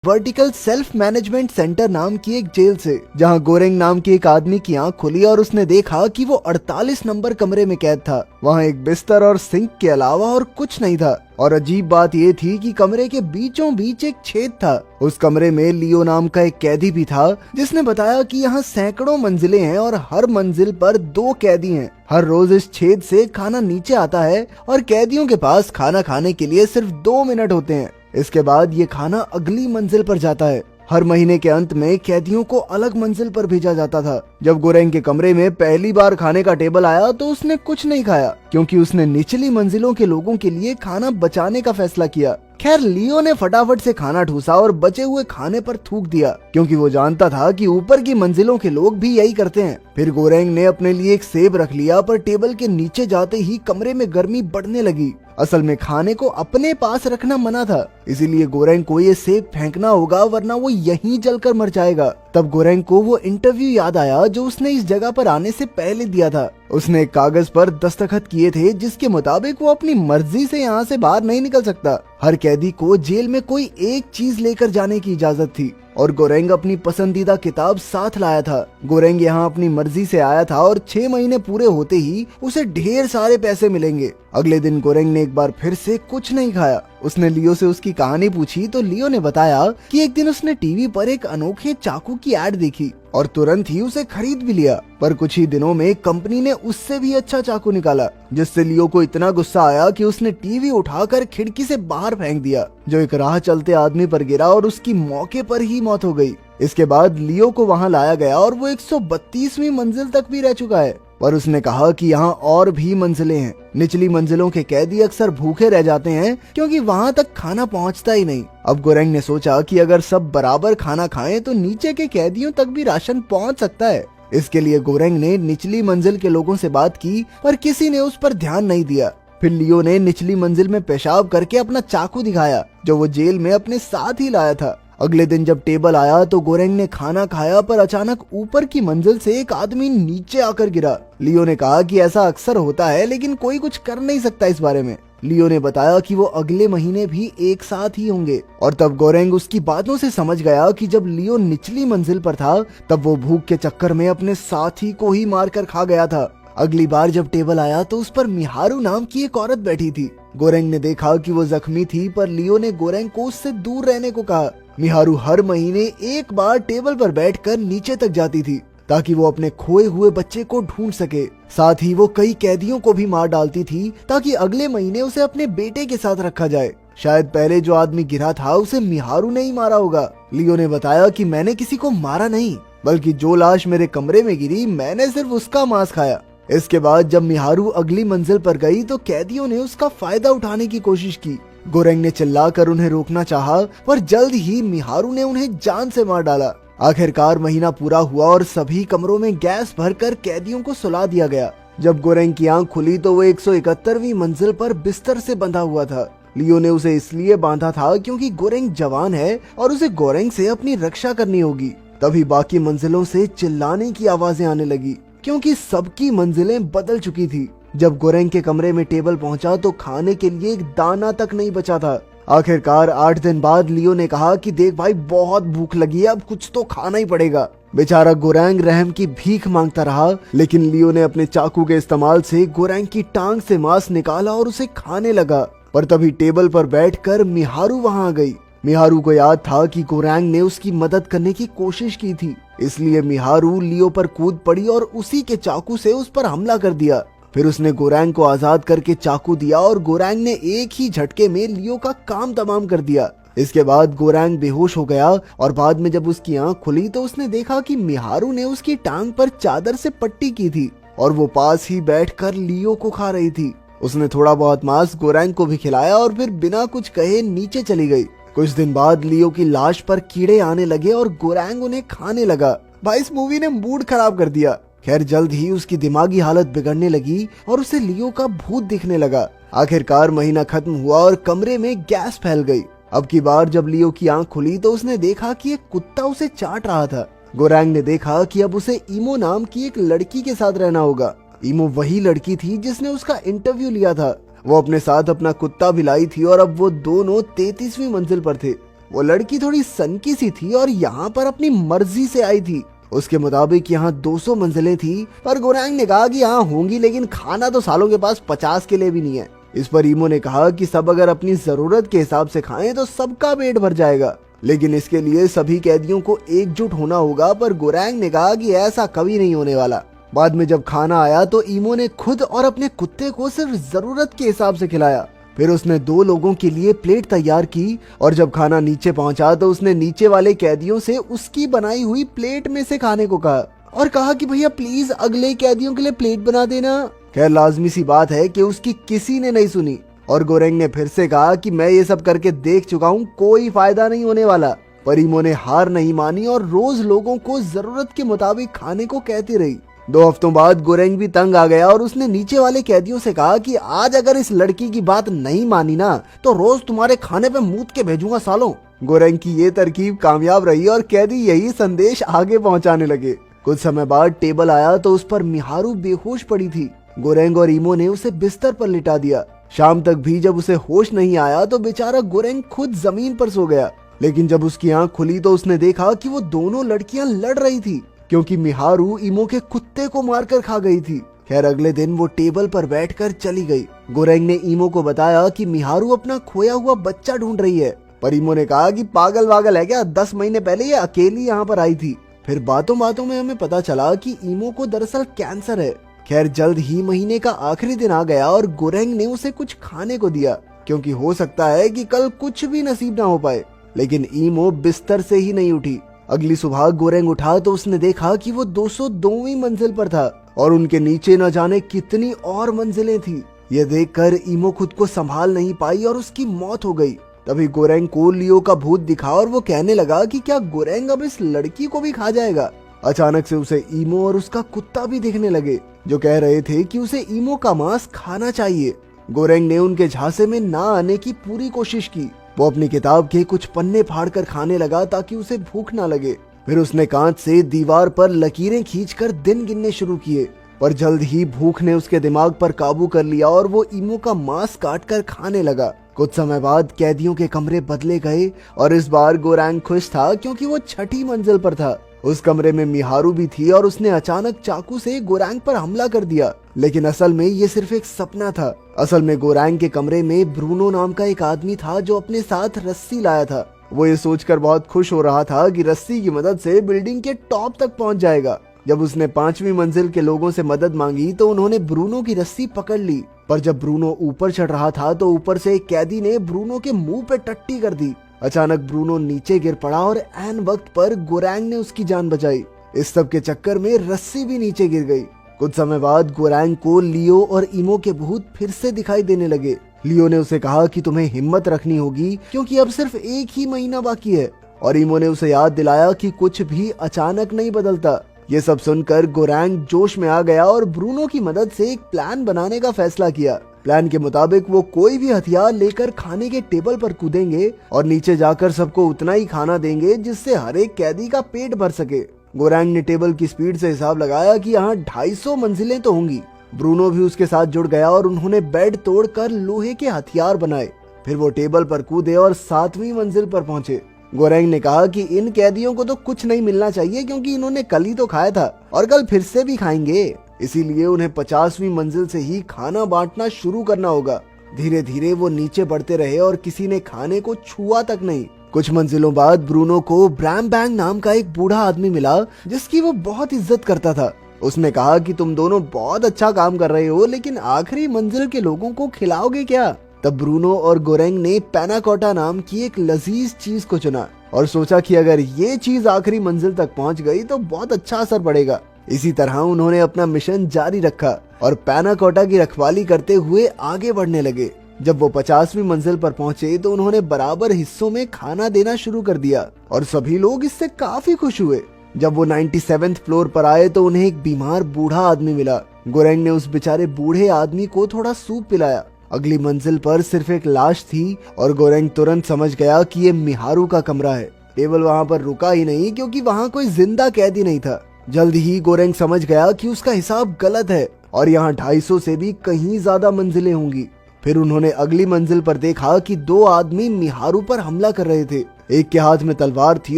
Vertical self management centre नाम की एक जेल से, जहां गोरेंग नाम के एक आदमी की आंख खुली और उसने देखा कि वो 48 नंबर कमरे में कैद था। वहां एक बिस्तर और सिंक के अलावा और कुछ नहीं था। और अजीब बात ये थी कि कमरे के बीचों बीच एक छेद था। उस कमरे में लियो नाम का एक कैदी भी था, जिसने बताया कि यहाँ सैकड़ों मंजिलें हैं और हर मंजिल पर 2 कैदी हैं। हर रोज इस छेद से खाना नीचे आता है और कैदियों के पास खाना खाने के लिए सिर्फ 2 मिनट होते हैं। इसके बाद ये खाना अगली मंजिल पर जाता है। हर महीने के अंत में कैदियों को अलग मंजिल पर भेजा जाता था। जब गोरेंग के कमरे में पहली बार खाने का टेबल आया तो उसने कुछ नहीं खाया, क्योंकि उसने निचली मंजिलों के लोगों के लिए खाना बचाने का फैसला किया। खैर, लियो ने फटाफट से खाना ठूसा और बचे हुए खाने पर थूक दिया, क्योंकि वो जानता था कि ऊपर की मंजिलों के लोग भी यही करते हैं। फिर गोरेंग ने अपने लिए एक सेब रख लिया, पर टेबल के नीचे जाते ही कमरे में गर्मी बढ़ने लगी। असल में खाने को अपने पास रखना मना था, इसीलिए गोरेंग को ये सेब फेंकना होगा, वरना वो यहीं जलकर मर जाएगा। तब गोरेंग को वो इंटरव्यू याद आया जो उसने इस जगह पर आने से पहले दिया था। उसने एक कागज पर दस्तखत किए थे, जिसके मुताबिक वो अपनी मर्जी से यहाँ से बाहर नहीं निकल सकता। हर कैदी को जेल में कोई एक चीज लेकर जाने की इजाजत थी, और गोरेंग अपनी पसंदीदा किताब साथ लाया था। गोरेंग यहाँ अपनी मर्जी से आया था और 6 महीने पूरे होते ही उसे ढेर सारे पैसे मिलेंगे। अगले दिन गोरेंग ने एक बार फिर से कुछ नहीं खाया। उसने लियो से उसकी कहानी पूछी तो लियो ने बताया कि एक दिन उसने टीवी पर एक अनोखे चाकू की एड देखी और तुरंत ही उसे खरीद भी लिया। पर कुछ ही दिनों में कंपनी ने उससे भी अच्छा चाकू निकाला, जिससे लियो को इतना गुस्सा आया कि उसने टीवी उठाकर खिड़की से बाहर फेंक दिया, जो एक राह चलते आदमी पर गिरा और उसकी मौके पर ही मौत हो गई। इसके बाद लियो को वहां लाया गया और वो 132वीं मंजिल तक भी रह चुका है। और उसने कहा कि यहाँ और भी मंजिलें हैं। निचली मंजिलों के कैदी अक्सर भूखे रह जाते हैं, क्योंकि वहाँ तक खाना पहुँचता ही नहीं। अब गोरेंग ने सोचा कि अगर सब बराबर खाना खाएं तो नीचे के कैदियों तक भी राशन पहुँच सकता है। इसके लिए गोरेंग ने निचली मंजिल के लोगों से बात की, पर किसी ने उस पर ध्यान नहीं दिया। फिर लियो ने निचली मंजिल में पेशाब करके अपना चाकू दिखाया, जो वो जेल में अपने साथ ही लाया था। अगले दिन जब टेबल आया तो गोरेंग ने खाना खाया, पर अचानक ऊपर की मंजिल से एक आदमी नीचे आकर गिरा। लियो ने कहा कि ऐसा अक्सर होता है, लेकिन कोई कुछ कर नहीं सकता इस बारे में। लियो ने बताया कि वो अगले महीने भी एक साथ ही होंगे। और तब गोरेंग उसकी बातों से समझ गया कि जब लियो निचली मंजिल पर था, तब वो भूख के चक्कर में अपने साथी को ही मारकर खा गया था। अगली बार जब टेबल आया तो उस पर मिहारू नाम की एक औरत बैठी थी। गोरेंग ने देखा कि वो जख्मी थी, पर लियो ने गोरेंग को उससे दूर रहने को कहा। मिहारू हर महीने एक बार टेबल पर बैठकर नीचे तक जाती थी, ताकि वो अपने खोए हुए बच्चे को ढूंढ सके। साथ ही वो कई कैदियों को भी मार डालती थी, ताकि अगले महीने उसे अपने बेटे के साथ रखा जाए। शायद पहले जो आदमी गिरा था उसे मिहारू ने ही मारा होगा। लियो ने बताया कि मैंने किसी को मारा नहीं, बल्कि जो लाश मेरे कमरे में गिरी, मैंने सिर्फ उसका मांस खाया। इसके बाद जब मिहारू अगली मंजिल पर गई तो कैदियों ने उसका फायदा उठाने की कोशिश की। गोरेंग ने चिल्लाकर उन्हें रोकना चाहा, पर जल्द ही मिहारू ने उन्हें जान से मार डाला। आखिरकार महीना पूरा हुआ और सभी कमरों में गैस भरकर कैदियों को सुला दिया गया। जब गोरेंग की आंख खुली तो वो 171वीं मंजिल पर बिस्तर से बंधा हुआ था। लियो ने उसे इसलिए बांधा था क्योंकि गोरेंग जवान है और उसे गोरेंग से अपनी रक्षा करनी होगी। तभी बाकी मंजिलों से चिल्लाने की आवाजें आने लगी, क्योंकि सबकी मंजिलें बदल चुकी थी। जब गोरेंग के कमरे में टेबल पहुंचा तो खाने के लिए एक दाना तक नहीं बचा था। आखिरकार 8 दिन बाद लियो ने कहा कि देख भाई, बहुत भूख लगी है, अब कुछ तो खाना ही पड़ेगा। बेचारा गोरेंग रहम की भीख मांगता रहा, लेकिन लियो ने अपने चाकू के इस्तेमाल से गोरेंग की टांग से मांस निकाला और उसे खाने लगा। पर तभी टेबल पर बैठकर मिहारू वहां आ गई। मिहारू को याद था कि गोरेंग ने उसकी मदद करने की कोशिश की थी, इसलिए मिहारू लियो पर कूद पड़ी और उसी के चाकू से उस पर हमला कर दिया। फिर उसने गोरेंग को आजाद करके चाकू दिया और गोरेंग ने एक ही झटके में लियो का काम तमाम कर दिया। इसके बाद गोरेंग बेहोश हो गया और बाद में जब उसकी आंख खुली तो उसने देखा कि मिहारू ने उसकी टांग पर चादर से पट्टी की थी और वो पास ही बैठकर लियो को खा रही थी। उसने थोड़ा बहुत मांस गोरेंग को भी खिलाया और फिर बिना कुछ कहे नीचे चली गई। कुछ दिन बाद लियो की लाश पर कीड़े आने लगे और गोरेंग उन्हें खाने लगा। भाई, इस मूवी ने मूड खराब कर दिया। खैर, जल्द ही उसकी दिमागी हालत बिगड़ने लगी और उसे लियो का भूत दिखने लगा। आखिरकार महीना खत्म हुआ और कमरे में गैस फैल गई। अब की बार जब लियो की आंख खुली तो उसने देखा कि एक कुत्ता उसे चाट रहा था। गोरेंग ने देखा कि अब उसे इमो नाम की एक लड़की के साथ रहना होगा। इमो वही लड़की थी जिसने उसका इंटरव्यू लिया था। वो अपने साथ अपना कुत्ता भी लाई थी और अब वो दोनों 33वीं मंजिल पर थे। वो लड़की थोड़ी सनकी सी थी और यहाँ पर अपनी मर्जी से आई थी। उसके मुताबिक यहाँ 200 मंजिलें थी, पर गोरैंग ने कहा कि यहाँ होंगी, लेकिन खाना तो सालों के पास 50 के लिए भी नहीं है। इस पर ईमो ने कहा कि सब अगर अपनी जरूरत के हिसाब से खाएं तो सबका पेट भर जाएगा, लेकिन इसके लिए सभी कैदियों को एकजुट होना होगा। पर गोरैंग ने कहा कि ऐसा कभी नहीं होने वाला। बाद में जब खाना आया तो ईमो ने खुद और अपने कुत्ते को सिर्फ जरूरत के हिसाब से खिलाया। फिर उसने 2 लोगों के लिए प्लेट तैयार की और जब खाना नीचे पहुंचा तो उसने नीचे वाले कैदियों से उसकी बनाई हुई प्लेट में से खाने को कहा और कहा कि भैया प्लीज अगले कैदियों के लिए प्लेट बना देना। खैर लाजमी सी बात है कि उसकी किसी ने नहीं सुनी और गोरेंग ने फिर से कहा कि मैं ये सब करके देख चुका हूँ, कोई फायदा नहीं होने वाला। पर ईमो ने हार नहीं मानी और रोज लोगों को जरूरत के मुताबिक खाने को कहती रही। 2 हफ्तों बाद गोरेंग भी तंग आ गया और उसने नीचे वाले कैदियों से कहा कि आज अगर इस लड़की की बात नहीं मानी ना तो रोज तुम्हारे खाने पे मूत के भेजूंगा सालों। गोरेंग की ये तरकीब कामयाब रही और कैदी यही संदेश आगे पहुंचाने लगे। कुछ समय बाद टेबल आया तो उस पर मिहारू बेहोश पड़ी थी। गोरेंग और ईमो ने उसे बिस्तर पर लिटा दिया। शाम तक भी जब उसे होश नहीं आया तो बेचारा गोरेंग खुद जमीन पर सो गया। लेकिन जब उसकी आंख खुली तो उसने देखा कि वो दोनों लड़कियां लड़ रही थी, क्योंकि मिहारू ईमो के कुत्ते को मारकर खा गई थी। खैर अगले दिन वो टेबल पर बैठकर चली गई। गोरेंग ने ईमो को बताया कि मिहारू अपना खोया हुआ बच्चा ढूंढ रही है, पर ईमो ने कहा कि पागल वागल है क्या, 10 महीने पहले ये अकेली यहाँ पर आई थी। फिर बातों बातों में हमें पता चला कि ईमो को दरअसल कैंसर है। खैर जल्द ही महीने का आखिरी दिन आ गया और गोरेंग ने उसे कुछ खाने को दिया, क्योंकि हो सकता है कि कल कुछ भी नसीब ना हो पाए। लेकिन ईमो बिस्तर से ही नहीं उठी। अगली सुबह गोरेंग उठा तो उसने देखा कि वो 202वीं मंजिल पर था और उनके नीचे न जाने कितनी और मंजिलें थी। ये देखकर ईमो खुद को संभाल नहीं पाई और उसकी मौत हो गई। तभी गोरेंग को लियो का भूत दिखा और वो कहने लगा कि क्या गोरेंग अब इस लड़की को भी खा जाएगा। अचानक से उसे ईमो और उसका कुत्ता भी दिखने लगे, जो कह रहे थे कि उसे ईमो का मांस खाना चाहिए। गोरेंग ने उनके झांसे में ना आने की पूरी कोशिश की। वो अपनी किताब के कुछ पन्ने फाड़कर खाने लगा ताकि उसे भूख ना लगे। फिर उसने कांच से दीवार पर लकीरें खींचकर दिन गिनने शुरू किए, पर जल्द ही भूख ने उसके दिमाग पर काबू कर लिया और वो ईमो का मांस काटकर खाने लगा। कुछ समय बाद कैदियों के कमरे बदले गए और इस बार गोरेंग खुश था, क्योंकि वो 6ठी मंजिल पर था। उस कमरे में मिहारू भी थी और उसने अचानक चाकू से गोरेंग पर हमला कर दिया। लेकिन असल में ये सिर्फ एक सपना था। असल में गोरेंग के कमरे में ब्रूनो नाम का एक आदमी था जो अपने साथ रस्सी लाया था। वो ये सोचकर बहुत खुश हो रहा था कि रस्सी की मदद से बिल्डिंग के टॉप तक पहुंच जाएगा। जब उसने 5वीं मंजिल के लोगों से मदद मांगी तो उन्होंने ब्रूनो की रस्सी पकड़ ली, पर जब ब्रूनो ऊपर चढ़ रहा था तो ऊपर से एक कैदी ने ब्रूनो के मुंह पे टट्टी कर दी। अचानक ब्रूनो नीचे गिर पड़ा और ऐन वक्त पर गोरेंग ने उसकी जान बचाई। इस सब के चक्कर में रस्सी भी नीचे गिर गई। कुछ समय बाद गोरेंग को लियो और ईमो के भूत फिर से दिखाई देने लगे। लियो ने उसे कहा कि तुम्हें हिम्मत रखनी होगी, क्योंकि अब सिर्फ 1 ही महीना बाकी है। और ईमो ने उसे याद दिलाया कि कुछ भी अचानक नहीं बदलता। ये सब सुनकर गोरेंग जोश में आ गया और ब्रूनो की मदद से एक प्लान बनाने का फैसला किया। प्लान के मुताबिक वो कोई भी हथियार लेकर खाने के टेबल पर कूदेंगे और नीचे जाकर सबको उतना ही खाना देंगे जिससे हर एक कैदी का पेट भर सके। गोरेंग ने टेबल की स्पीड से हिसाब लगाया कि यहाँ 250 मंजिलें तो होंगी। ब्रूनो भी उसके साथ जुड़ गया और उन्होंने बेड तोड़कर लोहे के हथियार बनाए। फिर वो टेबल पर कूदे और 7वीं मंजिल पर पहुंचे। गोरेंग ने कहा कि इन कैदियों को तो कुछ नहीं मिलना चाहिए, क्योंकि इन्होंने कल ही तो खाया था और कल फिर से भी खाएंगे, इसीलिए उन्हें 50वीं मंजिल से ही खाना बांटना शुरू करना होगा। धीरे धीरे वो नीचे बढ़ते रहे और किसी ने खाने को छुआ तक नहीं। कुछ मंजिलों बाद ब्रूनो को ब्रैम बैंग नाम का एक बूढ़ा आदमी मिला, जिसकी वो बहुत इज्जत करता था। उसने कहा कि तुम दोनों बहुत अच्छा काम कर रहे हो, लेकिन आखिरी मंजिल के लोगों को खिलाओगे क्या? तब ब्रूनो और गोरेंग ने पैनाकोटा नाम की एक लजीज चीज को चुना और सोचा कि अगर ये चीज आखिरी मंजिल तक पहुंच गई तो बहुत अच्छा असर पड़ेगा। इसी तरह उन्होंने अपना मिशन जारी रखा और पैनाकोटा की रखवाली करते हुए आगे बढ़ने लगे। जब वो 50वीं मंजिल पर पहुंचे तो उन्होंने बराबर हिस्सों में खाना देना शुरू कर दिया और सभी लोग इससे काफी खुश हुए। जब वो 97th फ्लोर पर आए तो उन्हें एक बीमार बूढ़ा आदमी मिला। गोरेंग ने उस बेचारे बूढ़े आदमी को थोड़ा सूप पिलाया। अगली मंजिल पर सिर्फ एक लाश थी और गोरेंग तुरंत समझ गया कि ये मिहारू का कमरा है। टेबल वहाँ पर रुका ही नहीं, क्योंकि वहाँ कोई जिंदा कैदी नहीं था। जल्द ही गोरेंग समझ गया कि उसका हिसाब गलत है और यहाँ 250 से भी कहीं ज्यादा मंजिलें होंगी। फिर उन्होंने अगली मंजिल पर देखा कि 2 आदमी मिहारू पर हमला कर रहे थे। एक के हाथ में तलवार थी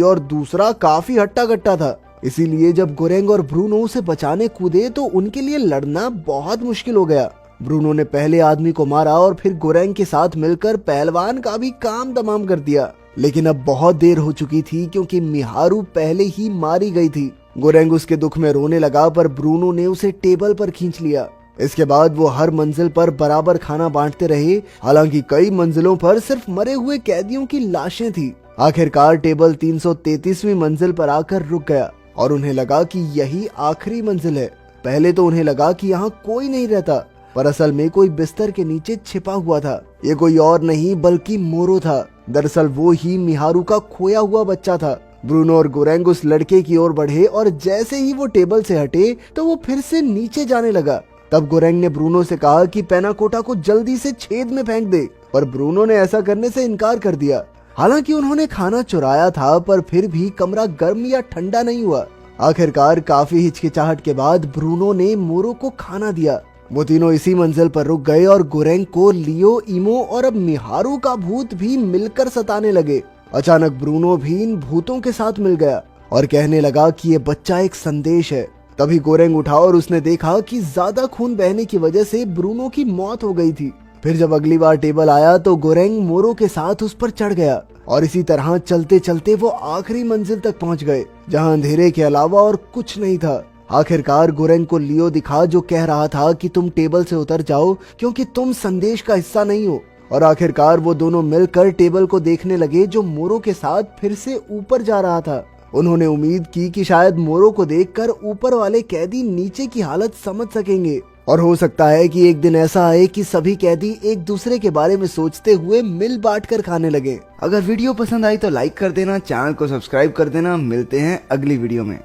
और दूसरा काफी हट्टा कट्टा था। इसीलिए जब गोरेंग और ब्रूनो उसे बचाने कूदे तो उनके लिए लड़ना बहुत मुश्किल हो गया। ब्रूनो ने पहले आदमी को मारा और फिर गोरेंग के साथ मिलकर पहलवान का भी काम तमाम कर दिया। लेकिन अब बहुत देर हो चुकी थी क्योंकि मिहारू पहले ही मारी गई थी। गोरेंग उसके दुख में रोने लगा पर ब्रूनो ने उसे टेबल पर खींच लिया। इसके बाद वो हर मंजिल पर बराबर खाना बांटते रहे। हालांकि कई मंजिलों पर सिर्फ मरे हुए कैदियों की लाशें थी। आखिरकार टेबल 333वीं मंजिल पर आकर रुक गया और उन्हें लगा कि यही आखिरी मंजिल है। पहले तो उन्हें लगा कि यहाँ कोई नहीं रहता, पर असल में कोई बिस्तर के नीचे छिपा हुआ था। ये कोई और नहीं बल्कि मोरो था। दरअसल वो ही मिहारू का खोया हुआ बच्चा था। ब्रूनो और गोरेंग उस लड़के की ओर बढ़े और जैसे ही वो टेबल से हटे तो वो फिर से नीचे जाने लगा। तब गोरेंग ने ब्रूनो से कहा कि पेनाकोटा को जल्दी से छेद में फेंक दे, पर ब्रूनो ने ऐसा करने से इनकार कर दिया। हालांकि उन्होंने खाना चुराया था, पर फिर भी कमरा गर्म या ठंडा नहीं हुआ। आखिरकार काफी हिचकिचाहट के बाद ब्रूनो ने मोरो को खाना दिया। वो तीनों इसी मंजिल पर रुक गए और गोरेंग को लियो, इमो और अब मिहारू का भूत भी मिलकर सताने लगे। अचानक ब्रूनो भी इन भूतों के साथ मिल गया और कहने लगा कि ये बच्चा एक संदेश है। तभी गोरेंग उठा और उसने देखा कि ज्यादा खून बहने की वजह से ब्रूनो की मौत हो गई थी। फिर जब अगली बार टेबल आया तो गोरेंग मोरो के साथ उस पर चढ़ गया और इसी तरह चलते चलते वो आखिरी मंजिल तक पहुंच गए, जहां अंधेरे के अलावा और कुछ नहीं था। आखिरकार गोरेंग को लियो दिखा, जो कह रहा था कि तुम टेबल से उतर जाओ क्योंकि तुम संदेश का हिस्सा नहीं हो। और आखिरकार वो दोनों मिलकर टेबल को देखने लगे, जो मोरो के साथ फिर से ऊपर जा रहा था। उन्होंने उम्मीद की कि शायद मोरो को देखकर ऊपर वाले कैदी नीचे की हालत समझ सकेंगे और हो सकता है कि एक दिन ऐसा आए कि सभी कैदी एक दूसरे के बारे में सोचते हुए मिल बांट कर खाने लगे। अगर वीडियो पसंद आई तो लाइक कर देना, चैनल को सब्सक्राइब कर देना। मिलते हैं अगली वीडियो में।